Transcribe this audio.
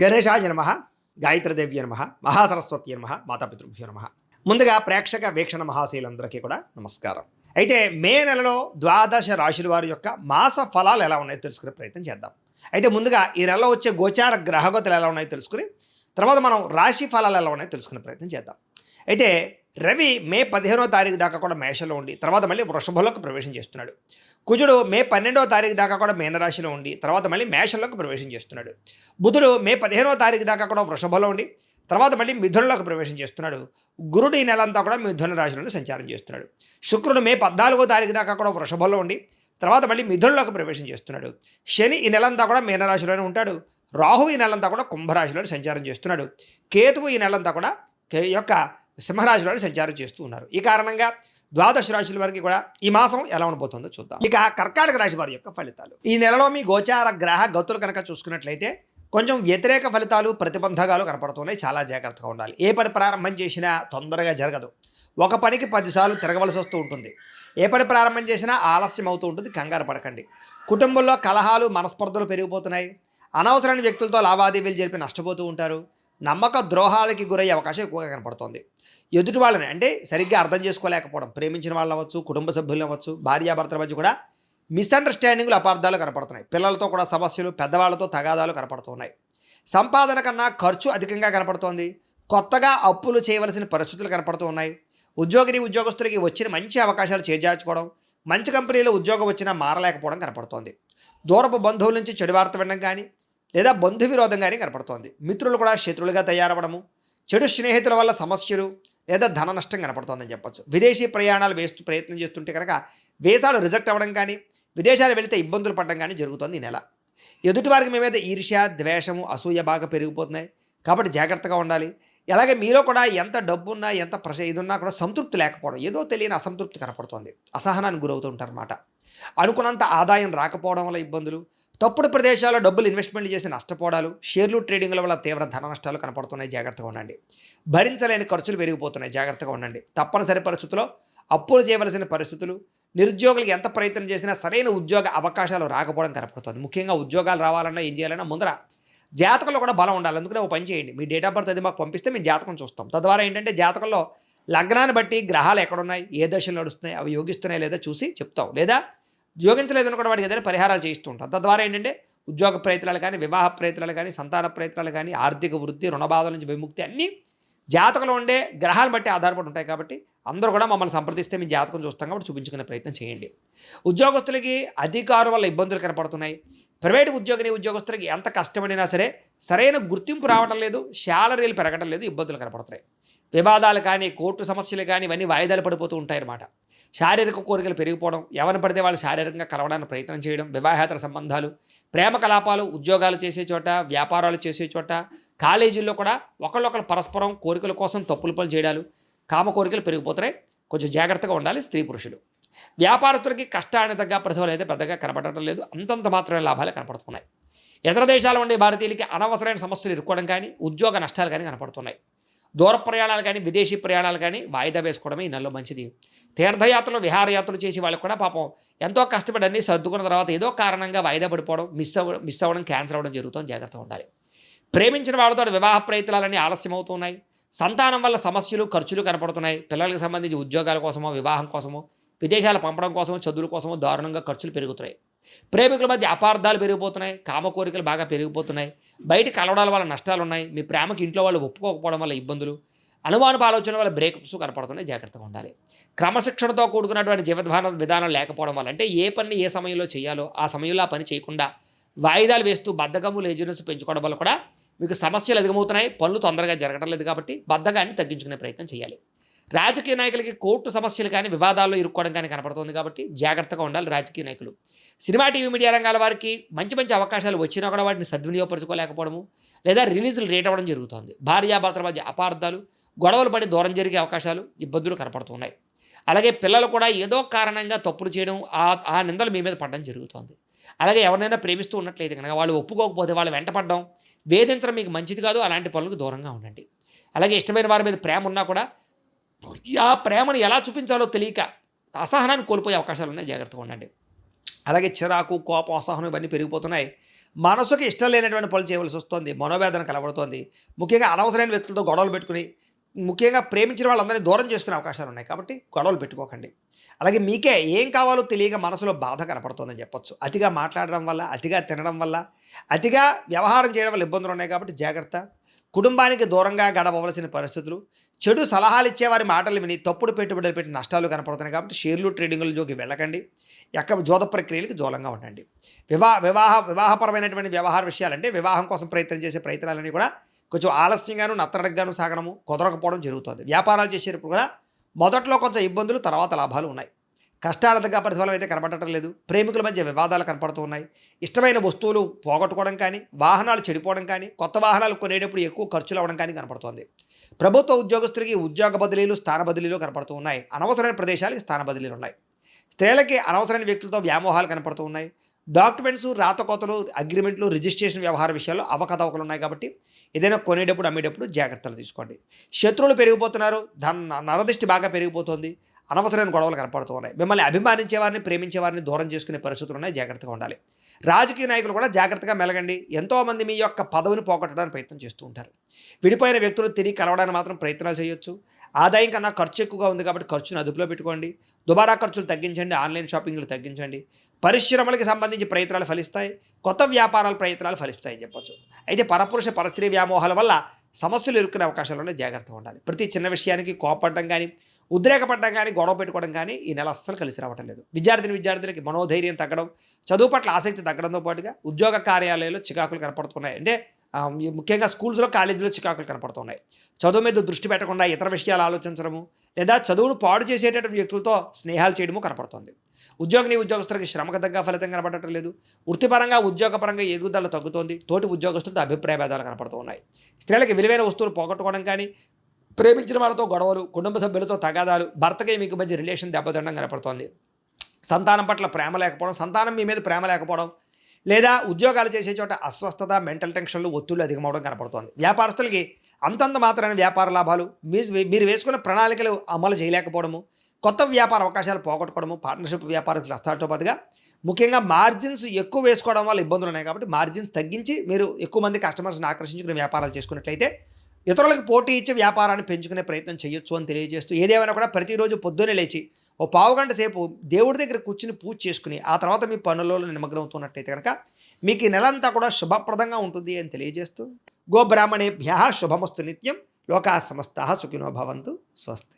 గణేశాయ నమః, గాయత్రీదేవ్య నమః, మహాసరస్వతి నమః, మాతాపితృభ్యో నమః. ముందుగా ప్రేక్షక వీక్షణ మహాశీలందరికీ కూడా నమస్కారం. అయితే మే నెలలో ద్వాదశ రాశుల వారి యొక్క మాస ఫలాలు ఎలా ఉన్నాయో తెలుసుకునే ప్రయత్నం చేద్దాం. అయితే ముందుగా ఈ నెలలో వచ్చే గోచార గ్రహగతులు ఎలా ఉన్నాయో తెలుసుకుని తర్వాత మనం రాశి ఫలాలు ఎలా ఉన్నాయో తెలుసుకునే ప్రయత్నం చేద్దాం. అయితే రవి మే 15వ తారీఖు దాకా కూడా మేషంలో ఉండి తర్వాత మళ్ళీ వృషభంలోకి ప్రవేశం చేస్తున్నాడు. కుజుడు మే 12వ తారీఖు దాకా కూడా మీనరాశిలో ఉండి తర్వాత మళ్ళీ మేషంలోకి ప్రవేశం చేస్తున్నాడు. బుధుడు మే 15వ తారీఖు దాకా కూడా వృషభంలో ఉండి తర్వాత మళ్ళీ మిథునంలోకి ప్రవేశం చేస్తున్నాడు. గురుడు ఈ నెలంతా కూడా మిథున రాశిలోనే సంచారం చేస్తున్నాడు. శుక్రుడు మే 14వ తారీఖు దాకా కూడా వృషభంలో ఉండి తర్వాత మళ్ళీ మిథునంలోకి ప్రవేశం చేస్తున్నాడు. శని ఈ నెలంతా కూడా మీనరాశిలోనే ఉంటాడు. రాహు ఈ నెలంతా కూడా కుంభరాశిలోనే సంచారం చేస్తున్నాడు. కేతువు ఈ నెలంతా కూడా యొక్క సింహరాశిలోనే సంచారం చేస్తూ ఉన్నారు. ఈ కారణంగా ద్వాదశ రాశుల వారికి కూడా ఈ మాసం ఎలా ఉండబోతుందో చూద్దాం. ఇక కర్కాటక రాశి వారి యొక్క ఫలితాలు. ఈ నెలలో మీ గోచార గ్రహ గతులు కనుక చూసుకున్నట్లయితే కొంచెం వ్యతిరేక ఫలితాలు ప్రతిబంధకాలు కనపడుతున్నాయి. చాలా జాగ్రత్తగా ఉండాలి. ఏ పని ప్రారంభం చేసినా తొందరగా జరగదు. ఒక పనికి 10 సార్లు తిరగవలసి వస్తూ ఉంటుంది. ఏ పని ప్రారంభం చేసినా ఆలస్యం అవుతూ ఉంటుంది. కంగారు పడకండి. కుటుంబంలో కలహాలు మనస్పర్ధలు పెరిగిపోతున్నాయి. అనవసరమైన వ్యక్తులతో లావాదేవీలు జరిపి నష్టపోతూ ఉంటారు. నమ్మక ద్రోహాలకి గురయ్యే అవకాశం ఎక్కువగా కనపడుతోంది. ఎదుటి వాళ్ళని అంటే సరిగ్గా అర్థం చేసుకోలేకపోవడం, ప్రేమించిన వాళ్ళు అవ్వచ్చు, కుటుంబ సభ్యులు అవ్వచ్చు, భార్యాభర్తల మధ్య కూడా మిస్అండర్స్టాండింగ్లు అపార్థాలు కనపడుతున్నాయి. పిల్లలతో కూడా సమస్యలు, పెద్దవాళ్లతో తగాదాలు కనపడుతున్నాయి. సంపాదన కన్నా ఖర్చు అధికంగా కనపడుతోంది. కొత్తగా అప్పులు చేయవలసిన పరిస్థితులు కనపడుతూ ఉన్నాయి. ఉద్యోగస్తులకి వచ్చిన మంచి అవకాశాలు చేజార్చుకోవడం, మంచి కంపెనీలో ఉద్యోగం వచ్చినా మారలేకపోవడం కనపడుతోంది. దూరపు బంధువుల నుంచి చెడు వార్త వినడం కానీ లేదా బంధు విరోధం కానీ కనపడుతోంది. మిత్రులు కూడా శత్రువులుగా తయారవడము, చెడు స్నేహితుల వల్ల సమస్యలు లేదా ధన నష్టం కనపడుతోందని చెప్పచ్చు. విదేశీ ప్రయాణాలు ప్రయత్నం చేస్తుంటే కనుక వీసాలు రిజెక్ట్ అవ్వడం కానీ విదేశాలు వెళితే ఇబ్బందులు పడడం కానీ జరుగుతుంది ఈ నెల. ఎదుటివారికి మీ మీద ఈర్ష్య, ద్వేషము, అసూయ బాగా పెరిగిపోతున్నాయి. కాబట్టి జాగ్రత్తగా ఉండాలి. అలాగే మీలో కూడా ఎంత డబ్బున్నా ఎంత ఇదున్నా కూడా సంతృప్తి లేకపోవడం, ఏదో తెలియని అసంతృప్తి కనపడుతోంది. అసహనానికి గురవుతూ ఉంటారన్నమాట. అనుకున్నంత ఆదాయం రాకపోవడం వల్ల ఇబ్బందులు, తప్పుడు ప్రదేశాల్లో డబ్బులు ఇన్వెస్ట్మెంట్ చేసి నష్టపోవడాలు, షేర్లు ట్రేడింగ్ల వల్ల తీవ్ర ధన నష్టాలు కనపడుతున్నాయి. జాగ్రత్తగా ఉండండి. భరించలేని ఖర్చులు పెరిగిపోతున్నాయి. జాగ్రత్తగా ఉండండి. తప్పనిసరి పరిస్థితుల్లో అప్పులు చేయవలసిన పరిస్థితులు, నిరుద్యోగులకు ఎంత ప్రయత్నం చేసినా సరైన ఉద్యోగ అవకాశాలు రాకపోవడం కనపడుతుంది. ముఖ్యంగా ఉద్యోగాలు రావాలన్నా ఏం చేయాలన్నా ముందర జాతకంలో కూడా బలం ఉండాలి. అందుకనే ఒక పని చేయండి. మీ డేట్ ఆఫ్ బర్త్ అది మాకు పంపిస్తే మేము జాతకం చూస్తాం. తద్వారా ఏంటంటే జాతకంలో లగ్నాన్ని బట్టి గ్రహాలు ఎక్కడున్నాయి, ఏ దశలు నడుస్తున్నాయి, అవి యోగిస్తున్నాయి లేదా చూసి చెప్తాం. లేదా యోగించలేదని కూడా వాటికి ఏదైనా పరిహారాలు చేయిస్తూ ఉంటాం. తద్వారా ఏంటంటే ఉద్యోగ ప్రయత్నాలు కానీ, వివాహ ప్రయత్నాలు కానీ, సంతాన ప్రయత్నాలు కానీ, ఆర్థిక వృద్ధి, రుణబాధల నుంచి విముక్తి అన్నీ జాతకంలో ఉండే గ్రహాలను బట్టి ఆధారపడి ఉంటాయి. కాబట్టి అందరూ కూడా మమ్మల్ని సంప్రదిస్తే మేము జాతకం చూస్తాం కాబట్టి చూపించుకునే ప్రయత్నం చేయండి. ఉద్యోగస్తులకి అధికారుల వల్ల ఇబ్బందులు కనపడుతున్నాయి. ప్రైవేటు ఉద్యోగస్తులకి ఎంత కష్టపడినా సరే సరైన గుర్తింపు రావడం లేదు, శాలరీలు పెరగడం లేదు, ఇబ్బందులు కనపడుతున్నాయి. వివాదాలు కానీ, కోర్టు సమస్యలు కానీ ఇవన్నీ వాయిదాలు పడిపోతూ ఉంటాయన్నమాట. శారీరక కోరికలు పెరిగిపోవడం, ఎవరిని పడితే వాళ్ళు శారీరకంగా కలవడానికి ప్రయత్నం చేయడం, వివాహేతర సంబంధాలు, ప్రేమ కలాపాలు, ఉద్యోగాలు చేసే చోట, వ్యాపారాలు చేసే చోట, కాలేజీల్లో కూడా ఒకళ్ళొకరు పరస్పరం కోరికల కోసం తప్పులు పనులు చేయడాలు, కామ కోరికలు పెరిగిపోతున్నాయి. కొంచెం జాగ్రత్తగా ఉండాలి స్త్రీ పురుషులు. వ్యాపారస్తులకి కష్టాన్ని తగ్గ ప్రతిఫలం అయితే పెద్దగా కనపడటం లేదు. అంతంత మాత్రమే లాభాలు కనపడుతున్నాయి. ఇతర దేశాలు ఉండే భారతీయులకి అనవసరమైన సమస్యలు ఇరుక్కోవడం కానీ, ఉద్యోగ నష్టాలు కానీ కనపడుతున్నాయి. దూర ప్రయాణాలు కానీ, విదేశీ ప్రయాణాలు కానీ వాయిదా వేసుకోవడమే ఈ నెలలో మంచిది. తీర్థయాత్రలు, విహారయాత్రలు చేసి వాళ్ళకి కూడా పాపం ఎంతో కష్టపడి అన్నీ సర్దుకున్న తర్వాత ఏదో కారణంగా వాయిదా పడిపోవడం, మిస్ అవ్వడం, క్యాన్సర్ అవ్వడం జరుగుతుంది. జాగ్రత్తగా ఉండాలి. ప్రేమించిన వాళ్ళతో వివాహ ప్రయత్నాలన్నీ ఆలస్యం అవుతున్నాయి. సంతానం వల్ల సమస్యలు, ఖర్చులు కనపడుతున్నాయి. పిల్లలకు సంబంధించి ఉద్యోగాల కోసమో, వివాహం కోసమో, విదేశాలు పంపడం కోసమో, చదువుల కోసమో దారుణంగా ఖర్చులు పెరుగుతున్నాయి. ప్రేమికుల మధ్య అపార్థాలు పెరిగిపోతున్నాయి. కామ కోరికలు బాగా పెరిగిపోతున్నాయి. బయట కలవడాల వల్ల నష్టాలు ఉన్నాయి. మీ ప్రేమకి ఇంట్లో వాళ్ళు ఒప్పుకోకపోవడం వల్ల ఇబ్బందులు, అనుమానపు ఆలోచన వల్ల బ్రేకప్స్ కనపడుతున్నాయి. జాగ్రత్తగా ఉండాలి. క్రమశిక్షణతో కూడుకున్నటువంటి జీవన విధానం లేకపోవడం వల్ల అంటే ఏ పని ఏ సమయంలో చేయాలో ఆ సమయంలో ఆ పని చేయకుండా వాయిదాలు వేస్తూ బద్ధకము, లేజినెస్ పెంచుకోవడం వల్ల కూడా మీకు సమస్యలు అధికమవుతున్నాయి. పనులు తొందరగా జరగడం లేదు. కాబట్టి బద్ధకాన్ని తగ్గించుకునే ప్రయత్నం చేయాలి. రాజకీయ నాయకులకి కోర్టు సమస్యలు కానీ, వివాదాల్లో ఇరుక్కోవడం కానీ కనపడుతుంది. కాబట్టి జాగ్రత్తగా ఉండాలి రాజకీయ నాయకులు. సినిమా, టీవీ, మీడియా రంగాల వారికి మంచి మంచి అవకాశాలు వచ్చినా కూడా వాటిని సద్వినియోగపరచుకోలేకపోవడము లేదా రిలీజులు రేట్ అవ్వడం జరుగుతుంది. భార్యాభర్తల మధ్య అపార్థాలు, గొడవలు పడి దూరం జరిగే అవకాశాలు, ఇబ్బందులు కనపడుతున్నాయి. అలాగే పిల్లలు కూడా ఏదో కారణంగా తప్పులు చేయడం, ఆ నిందలు మీ మీద పడడం జరుగుతుంది. అలాగే ఎవరినైనా ప్రేమిస్తూ ఉన్నట్లయితే కనుక వాళ్ళు ఒప్పుకోకపోతే వాళ్ళు వెంటపడడం, వేధించడం మీకు మంచిది కాదు. అలాంటి పనులకు దూరంగా ఉండండి. అలాగే ఇష్టమైన వారి మీద ప్రేమ ఉన్నా కూడా ఆ ప్రేమను ఎలా చూపించాలో తెలియక అసహనాన్ని కోల్పోయే అవకాశాలు ఉన్నాయి. జాగ్రత్తగా ఉండండి. అలాగే చిరాకు, కోపం, అసహనం ఇవన్నీ పెరిగిపోతున్నాయి. మనసుకి ఇష్టం లేనటువంటి పనులు చేయవలసి వస్తుంది. మనోవేదన కలబడుతోంది. ముఖ్యంగా అనవసరమైన వ్యక్తులతో గొడవలు పెట్టుకుని, ముఖ్యంగా ప్రేమించిన వాళ్ళందరినీ దూరం చేసుకునే అవకాశాలున్నాయి. కాబట్టి గొడవలు పెట్టుకోకండి. అలాగే మీకే ఏం కావాలో తెలియక మనసులో బాధ కనపడుతోందని చెప్పొచ్చు. అతిగా మాట్లాడడం వల్ల, అతిగా తినడం వల్ల, అతిగా వ్యవహారం చేయడం వల్ల ఇబ్బందులున్నాయి కాబట్టి జాగ్రత్త. కుటుంబానికి దూరంగా గడపవలసిన పరిస్థితులు, చెడు సలహాలు ఇచ్చేవారి మాటలు విని తప్పుడు పెట్టుబడులు పెట్టి నష్టాలు కనపడుతున్నాయి కాబట్టి షేర్లు, ట్రేడింగుల జోలికి వెళ్ళకండి. జోద ప్రక్రియలకు దూరంగా ఉండండి. వివాహపరమైనటువంటి వ్యవహార విషయాలంటే వివాహం కోసం ప్రయత్నం చేసే ప్రయత్నాలన్నీ కూడా కొంచెం ఆలస్యంగాను, నత్తనడకగాను సాగడము, కుదరకపోవడం జరుగుతుంది. వ్యాపారాలు చేసేటప్పుడు కూడా మొదట్లో కొంచెం ఇబ్బందులు, తర్వాత లాభాలు ఉన్నాయి. కష్టార్థంగా ప్రతిఫలం అయితే కనపడటం లేదు. ప్రేమికుల మధ్య వివాదాలు కనపడుతూ ఉన్నాయి. ఇష్టమైన వస్తువులు పోగొట్టుకోవడం కానీ, వాహనాలు చెడిపోవడం కానీ, కొత్త వాహనాలు కొనేటప్పుడు ఎక్కువ ఖర్చులు అవ్వడం కానీ కనపడుతోంది. ప్రభుత్వ ఉద్యోగస్తులకి ఉద్యోగ బదిలీలు, స్థాన బదిలీలు కనపడుతూ ఉన్నాయి. అనవసరమైన ప్రదేశాలకి స్థాన బదిలీలు ఉన్నాయి. స్త్రీలకి అనవసరమైన వ్యక్తులతో వ్యామోహాలు కనపడుతూ ఉన్నాయి. డాక్యుమెంట్స్, రాతకోతలు, అగ్రిమెంట్లు, రిజిస్ట్రేషన్ వ్యవహార విషయాల్లో అవకతవకలు ఉన్నాయి కాబట్టి ఏదైనా కొనేటప్పుడు, అమ్మేటప్పుడు జాగ్రత్తలు తీసుకోండి. శత్రువులు పెరిగిపోతున్నారు. నరదిష్టి బాగా పెరిగిపోతుంది. అనవసరమైన గొడవలు కనపడుతూ ఉన్నాయి. మిమ్మల్ని అభిమానించేవారిని, ప్రేమించేవారిని దూరం చేసుకునే పరిస్థితులు ఉన్నాయి. జాగ్రత్తగా ఉండాలి. రాజకీయ నాయకులు కూడా జాగ్రత్తగా మెలగండి. ఎంతోమంది మీ యొక్క పదవిని పోగొట్టడానికి ప్రయత్నం చేస్తూ ఉంటారు. విడిపోయిన వ్యక్తులు తిరిగి కలవడానికి మాత్రం ప్రయత్నాలు చేయొచ్చు. ఆదాయం కన్నా ఖర్చు ఎక్కువగా ఉంది కాబట్టి ఖర్చును అదుపులో పెట్టుకోండి. దుబారా ఖర్చులు తగ్గించండి. ఆన్లైన్ షాపింగ్లు తగ్గించండి. పరిశ్రమలకు సంబంధించి ప్రయత్నాలు ఫలిస్తాయి. కొత్త వ్యాపారాల ప్రయత్నాలు ఫలిస్తాయని చెప్పొచ్చు. అయితే పరపురుష పరస్త్రీ వ్యామోహాల వల్ల సమస్యలు ఎదుర్కొనే అవకాశాలు జాగ్రత్తగా ఉండాలి. ప్రతి చిన్న విషయానికి కోపపడడం కానీ, ఉద్రేకపడడం కానీ, గొడవ పెట్టుకోవడం కానీ ఈ నెల అస్సలు కలిసి రావటం లేదు. విద్యార్థులకి మనోధైర్యం తగ్గడం, చదువు పట్ల ఆసక్తి తగ్గడంతో పాటుగా ఉద్యోగ కార్యాలయాల్లో చికాకులు కనపడుతున్నాయి. అంటే ముఖ్యంగా స్కూల్స్లో, కాలేజీలో చికాకులు కనపడుతున్నాయి. చదువు మీద దృష్టి పెట్టకుండా ఇతర విషయాలు ఆలోచించడము, లేదా చదువును పాడు చేసేటటువంటి వ్యక్తులతో స్నేహాలు చేయడము కనపడుతోంది. ఉద్యోగస్తులకి శ్రమకు తగ్గ ఫలితం కనపడటం లేదు. వృత్తిపరంగా, ఉద్యోగపరంగా ఎదుగుదల తగ్గుతోంది. తోటి ఉద్యోగస్తులతో అభిప్రాయ భేదాలు కనపడుతూ ఉన్నాయి. స్త్రీలకి విలువైన వస్తువులు పోగొట్టుకోవడం కానీ, ప్రేమించిన వాళ్ళతో గొడవలు, కుటుంబ సభ్యులతో తగాదాలు, భర్తకి మీకు మధ్య రిలేషన్ దెబ్బతినడం కనపడుతోంది. సంతానం పట్ల ప్రేమ లేకపోవడం, సంతానం మీ మీద ప్రేమ లేకపోవడం, లేదా ఉద్యోగాలు చేసే చోట అస్వస్థత, మెంటల్ టెన్షన్లు, ఒత్తిళ్లు అధికమవడం కనపడుతోంది. వ్యాపారస్తులకి అంతంత మాత్రమైన వ్యాపార లాభాలు, మీరు వేసుకున్న ప్రణాళికలు అమలు చేయలేకపోవడము, కొత్త వ్యాపార అవకాశాలు పోగొట్టుకోవడము, పార్ట్నర్షిప్ వ్యాపారస్తులు నష్టాలతో పాటుగా ముఖ్యంగా మార్జిన్స్ ఎక్కువ వేసుకోవడం వల్ల ఇబ్బందులు ఉన్నాయి. కాబట్టి మార్జిన్స్ తగ్గించి మీరు ఎక్కువ మంది కస్టమర్స్ని ఆకర్షించుకునే వ్యాపారాలు చేసుకున్నట్లయితే ఇతరులకు పోటీ ఇచ్చే వ్యాపారాన్ని పెంచుకునే ప్రయత్నం చేయొచ్చు అని తెలియజేస్తూ, ఏదేమైనా కూడా ప్రతిరోజు పొద్దున్నే లేచి ఓ పావుగంట సేపు దేవుడి దగ్గర కూర్చుని పూజ చేసుకుని ఆ తర్వాత మీ పనులలో నిమగ్నం అవుతున్నట్టయితే కనుక మీకు ఈ నెలంతా కూడా శుభప్రదంగా ఉంటుంది అని తెలియజేస్తూ, గోబ్రాహ్మణేభ్యః శుభమస్తు నిత్యం. లోకాః సమస్తాః సుఖినో భవంతు. స్వస్తి.